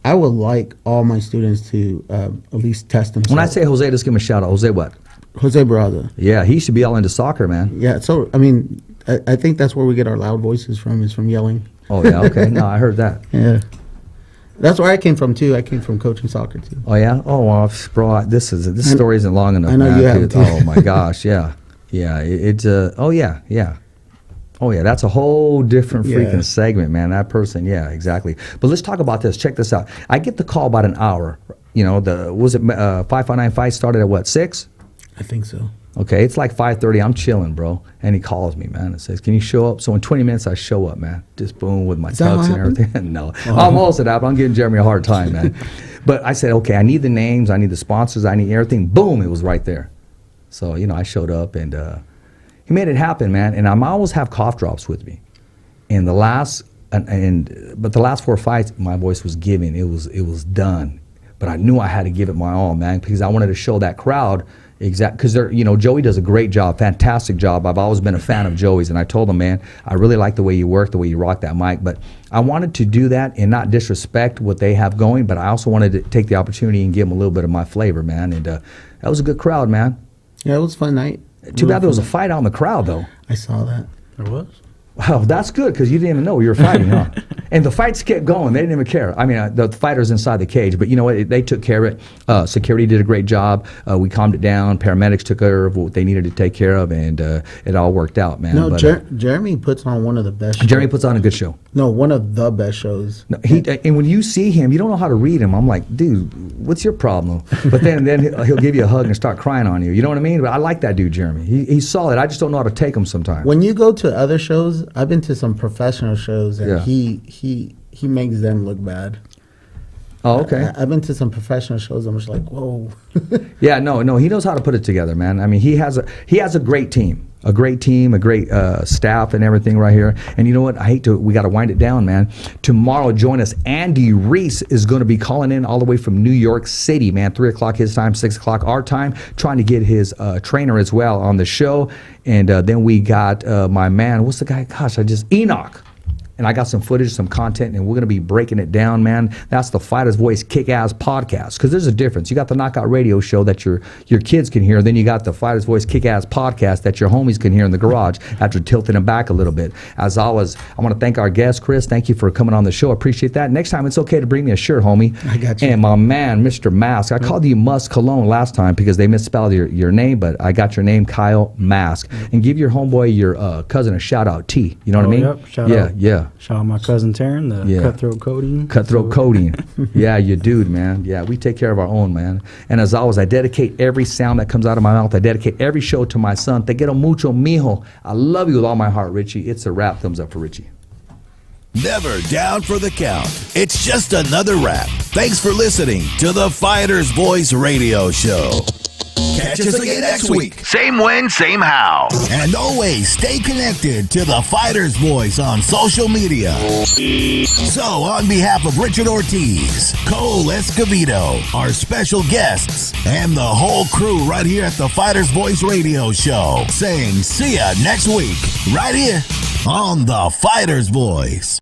I would like all my students to at least test themselves. When I say Jose, just give him a shout out. Jose what? Jose Barraza. Yeah, he should be all into soccer, man. Yeah, so, I mean, I think that's where we get our loud voices from, is from yelling. Oh, yeah, okay. No, I heard that. Yeah. That's where I came from, too. I came from coaching soccer, too. Oh, yeah? Oh, well, bro, this story isn't long enough. I know, man. You have, too. Oh, my gosh, yeah. Yeah, Oh, yeah, that's a whole different freaking segment, man. That person, yeah, exactly. But let's talk about this. Check this out. I get the call about an hour. 559 fight started at what, 6? I think so. Okay, it's like 5:30. I'm chilling, bro. And he calls me, man, and says, can you show up? So in 20 minutes, I show up, man. Just boom with my tux and everything. No, almost it happened. I'm giving Jeremy a hard time, man. But I said, okay, I need the names, I need the sponsors, I need everything. Boom, it was right there. So, I showed up, and he made it happen, man. And I always have cough drops with me. And the last 4 fights, my voice was giving. It was done. But I knew I had to give it my all, man, because I wanted to show that crowd because Joey does a great job, fantastic job. I've always been a fan of Joey's, and I told him, man, I really like the way you work, the way you rock that mic. But I wanted to do that and not disrespect what they have going, but I also wanted to take the opportunity and give them a little bit of my flavor, man. And that was a good crowd, man. Yeah, it was a fun night. Too bad there was a fight out in the crowd, though. I saw that. There was. Wow, that's good because you didn't even know you were fighting, huh? And the fights kept going. They didn't even care. I mean, the fighters inside the cage, but you know what? They took care of it. Security did a great job. We calmed it down. Paramedics took care of what they needed to take care of, and it all worked out, man. No, but, Jeremy puts on one of the best shows. Jeremy puts on a good show. No, one of the best shows. No, and when you see him, you don't know how to read him. I'm like, dude, what's your problem? But then he'll give you a hug and start crying on you. You know what I mean? But I like that dude, Jeremy. He's solid. I just don't know how to take him sometimes. When you go to other shows, I've been to some professional shows, and he makes them look bad. Oh, okay. I've been to some professional shows. I'm just like, whoa. Yeah, no, he knows how to put it together, man. I mean, he has a great team, a great staff and everything right here. And you know what? We got to wind it down, man. Tomorrow, join us. Andy Reese is going to be calling in all the way from New York City, man. 3 o'clock his time, 6 o'clock our time, trying to get his trainer as well on the show. And then we got my man, what's the guy? Gosh, Enoch. And I got some footage, some content, and we're going to be breaking it down, man. That's the Fighter's Voice Kick-Ass Podcast. Because there's a difference. You got the Knockout Radio Show that your kids can hear. Then you got the Fighter's Voice Kick-Ass Podcast that your homies can hear in the garage after tilting them back a little bit. As always, I want to thank our guest, Chris. Thank you for coming on the show. I appreciate that. Next time, it's okay to bring me a shirt, homie. I got you. And my man, Mr. Mask. I called you Musk Cologne last time because they misspelled your name, but I got your name, Kyle Mask. And give your homeboy, your cousin, a shout-out, T. You know what I mean? Yep. Shout out. Yeah. Shout out my cousin Taryn, the Cutthroat Codeine. Cutthroat Codeine. Yeah, you dude, man. Yeah, we take care of our own, man. And as always, I dedicate every sound that comes out of my mouth. I dedicate every show to my son. Te quiero mucho, mijo. I love you with all my heart, Richie. It's a wrap. Thumbs up for Richie. Never down for the count. It's just another wrap. Thanks for listening to the Fighter's Voice Radio Show. Catch us again next week. Same when, same how. And always stay connected to the Fighter's Voice on social media. So, on behalf of Richard Ortiz, Cole Escovedo, our special guests, and the whole crew right here at the Fighter's Voice Radio Show, saying see ya next week, right here on the Fighter's Voice.